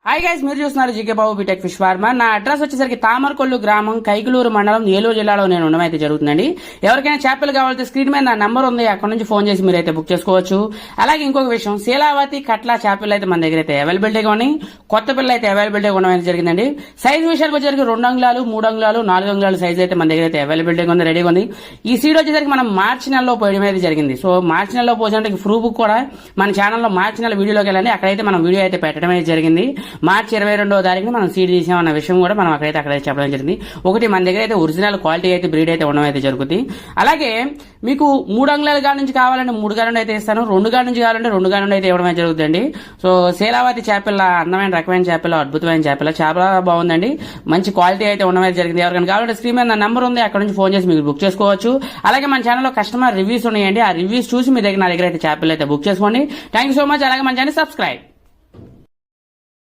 Hi guys, మీరు చూస్తున్నారు GK బాబు BTech fish farmer. నా అడ్రస్ వచ్చేసరికి తామరకొల్లు గ్రామం, కైకలూరు మండలం, ఏలూరు జిల్లాలో నేను ఉండడం అయితే జరుగుతుందండి. ఎవరికైనా చేపలు కావాలంటే స్క్రీన్ మీద నా నంబర్ ఉంది, అక్కడ నుంచి ఫోన్ చేసి మీరైతే బుక్ చేసుకోవచ్చు. అలాగే ఇంకొక విషయం, శీలావతి కట్ల చేపలు అయితే మన దగ్గర అయితే అవైలబిలిటీగా ఉన్నాయి. కొత్త పిల్లలు అయితే అవైలబిలిటీగా ఉండడం అయితే జరిగిందండి. సైజ్ విషయానికి వచ్చేసరికి 2 అంగుళాలు, 3 అంగుళాలు, 4 అంగుళాలు సైజ్ అయితే మన దగ్గర అయితే అవైలబిలిటీగా ఉంది, రెడీగా ఉంది. ఈ సీడ్ వచ్చేసరికి మనం మార్చి నెలలో పోయడం అయితే జరిగింది. సో మార్చి నెలలో పోసినట్టు ప్రూఫ్ కూడా మన ఛానల్లో మార్చి నెల వీడియోలోకి వెళ్ళండి, అక్కడైతే మనం వీడియో అయితే పెట్టడం అయితే జరిగింది. మార్చి 22వ తారీఖున మనం సీడ్ తీసామన్న విషయం కూడా మనం అక్కడైతే చెప్పడం జరిగింది. ఒకటి, మన దగ్గర అయితే ఒరిజినల్ క్వాలిటీ అయితే బ్రీడ్ అయితే ఉండడం అయితే జరుగుతుంది. అలాగే మీకు 3 అంగుళాల కాడ నుంచి కావాలంటే 3 గానుండి అయితే ఇస్తాను, 2 గాడి నుంచి కావాలంటే 2 గానుండి అయితే ఇవ్వడం అయితే జరుగుతుందండి. సో శీలావతి చేపల అందమైన రకమైన చేపల, అద్భుతమైన చేపల చాలా బాగుందండి. మంచి క్వాలిటీ అయితే ఉండడం అయితే జరిగింది. ఎవరికైనా కావాలంటే స్క్రీన్ మీద నా నంబర్ ఉంది, అక్కడ నుంచి ఫోన్ చేసి మీకు బుక్ చేసుకోవచ్చు. అలాగే మన ఛానల్లో కస్టమర్ రివ్యూస్ ఉన్నాయండి, ఆ రివ్యూస్ చూసి మీ దగ్గర నా దగ్గర అయితే చేపలు అయితే బుక్ చేసుకోండి. Thank you so much. అలాగే మన ఛానల్ సబ్స్క్రైబ్.